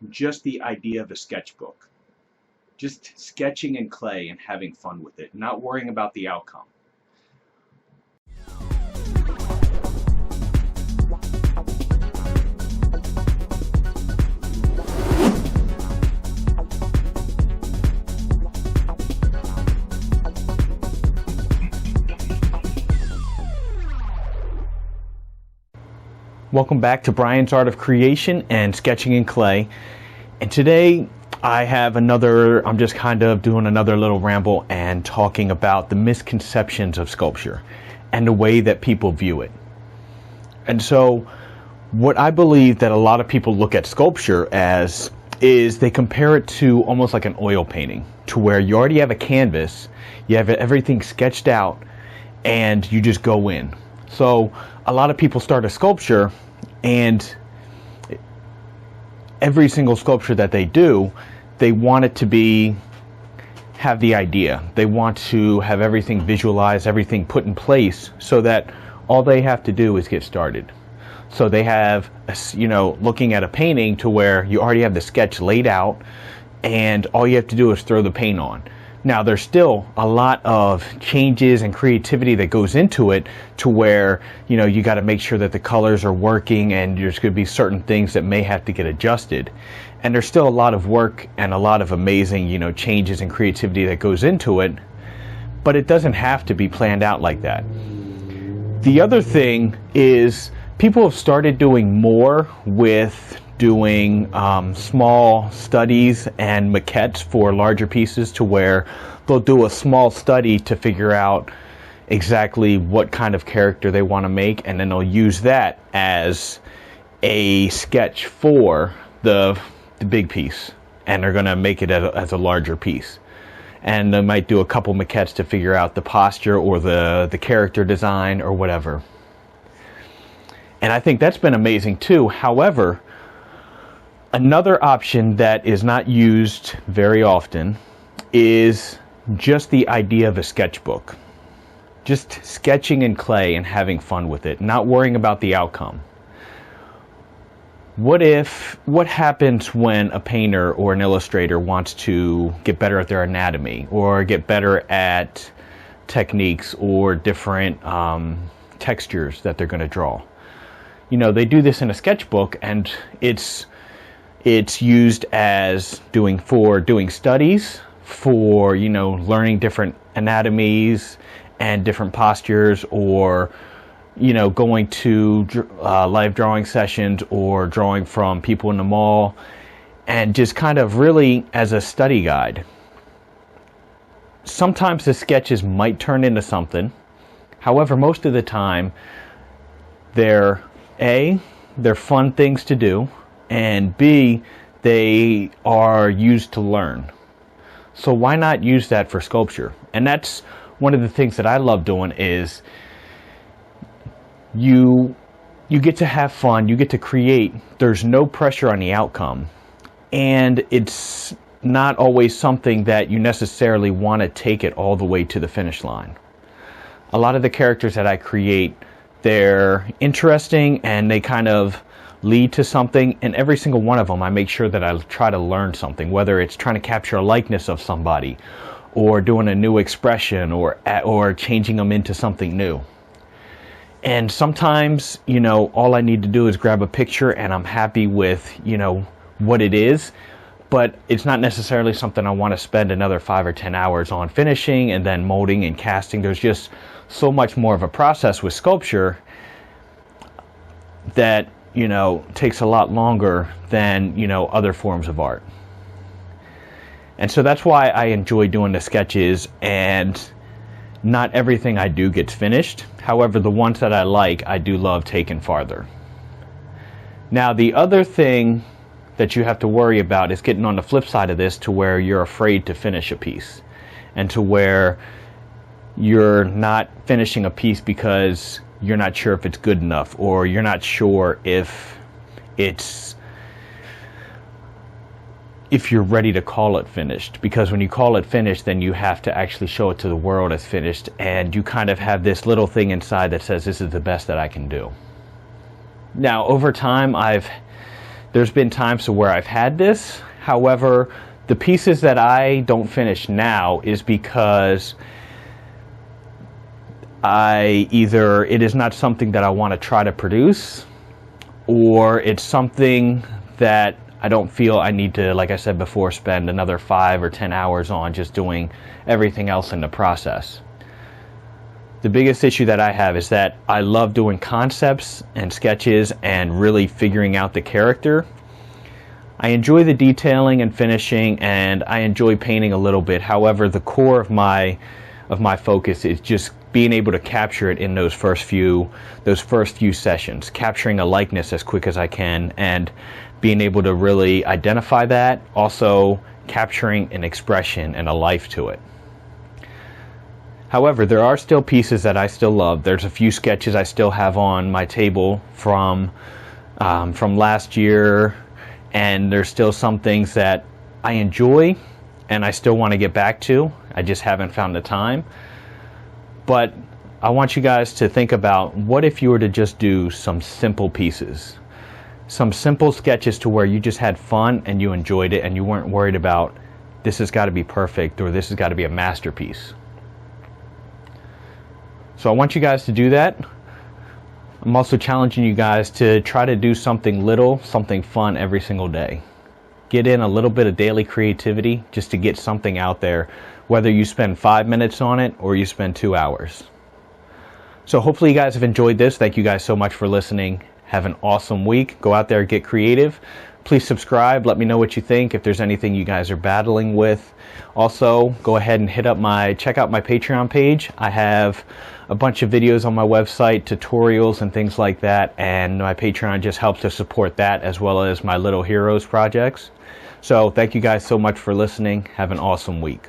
just the idea of a sketchbook. Just sketching in clay and having fun with it, not worrying about the outcome. Welcome back to Brian's Art of Creation and Sketching in Clay. And today I have I'm just kind of doing another little ramble and talking about the misconceptions of sculpture and the way that people view it. And so what I believe that a lot of people look at sculpture as is they compare it to almost like an oil painting, to where you already have a canvas, you have everything sketched out, and you just go in. So a lot of people start a sculpture, and every single sculpture that they do, they want it to have the idea. They want to have everything visualized, everything put in place, so that all they have to do is get started. So they have, looking at a painting to where you already have the sketch laid out, and all you have to do is throw the paint on. Now, there's still a lot of changes and creativity that goes into it, to where, you got to make sure that the colors are working, and there's going to be certain things that may have to get adjusted. And there's still a lot of work and a lot of amazing, changes and creativity that goes into it, but it doesn't have to be planned out like that. The other thing is people have started doing more with doing small studies and maquettes for larger pieces, to where they'll do a small study to figure out exactly what kind of character they want to make, and then they'll use that as a sketch for the big piece, and they're going to make it as a larger piece. And they might do a couple maquettes to figure out the posture or the character design or whatever. And I think that's been amazing too. However, another option that is not used very often is just the idea of a sketchbook. Just sketching in clay and having fun with it, not worrying about the outcome. What happens when a painter or an illustrator wants to get better at their anatomy, or get better at techniques or different textures that they're going to draw? They do this in a sketchbook, and it's used as doing studies, for learning different anatomies and different postures, or going to live drawing sessions, or drawing from people in the mall, and just kind of really as a study guide. Sometimes the sketches might turn into something. However, most of the time they're fun things to do, and B, they are used to learn. So why not use that for sculpture? And that's one of the things that I love doing, is you get to have fun, you get to create. There's no pressure on the outcome, and it's not always something that you necessarily want to take it all the way to the finish line. A lot of the characters that I create, they're interesting, and they kind of lead to something, and every single one of them I make sure that I try to learn something, whether it's trying to capture a likeness of somebody, or doing a new expression, or changing them into something new. And sometimes, all I need to do is grab a picture and I'm happy with, what it is, but it's not necessarily something I want to spend another 5 or 10 hours on finishing and then molding and casting. There's just so much more of a process with sculpture that takes a lot longer than other forms of art. And so that's why I enjoy doing the sketches, and not everything I do gets finished. However, the ones that I like, I do love taking farther. Now, the other thing that you have to worry about is getting on the flip side of this, to where you're afraid to finish a piece, and to where you're not finishing a piece because you're not sure if it's good enough, or you're not sure if you're ready to call it finished. Because when you call it finished, then you have to actually show it to the world as finished, and you kind of have this little thing inside that says, this is the best that I can do. Now, over time, I've There's been times to where I've had this. However, the pieces that I don't finish now is because it is not something that I want to try to produce, or it's something that I don't feel I need to, like I said before, spend another 5 or 10 hours on just doing everything else in the process. The biggest issue that I have is that I love doing concepts and sketches and really figuring out the character. I enjoy the detailing and finishing, and I enjoy painting a little bit. However, the core of my focus is just being able to capture it in those first few sessions, capturing a likeness as quick as I can, and being able to really identify that, also capturing an expression and a life to it. However, there are still pieces that I still love. There's a few sketches I still have on my table from last year, and there's still some things that I enjoy and I still want to get back to. I just haven't found the time. But I want you guys to think about, what if you were to just do some simple pieces? Some simple sketches to where you just had fun and you enjoyed it and you weren't worried about, this has got to be perfect or this has got to be a masterpiece. So I want you guys to do that. I'm also challenging you guys to try to do something little, something fun every single day. Get in a little bit of daily creativity just to get something out there, whether you spend 5 minutes on it or you spend 2 hours. So hopefully you guys have enjoyed this. Thank you guys so much for listening. Have an awesome week. Go out there, get creative. Please subscribe. Let me know what you think, if there's anything you guys are battling with. Also, go ahead and check out my Patreon page. I have a bunch of videos on my website, tutorials and things like that, and my Patreon just helps to support that, as well as my Little Heroes projects. So thank you guys so much for listening. Have an awesome week.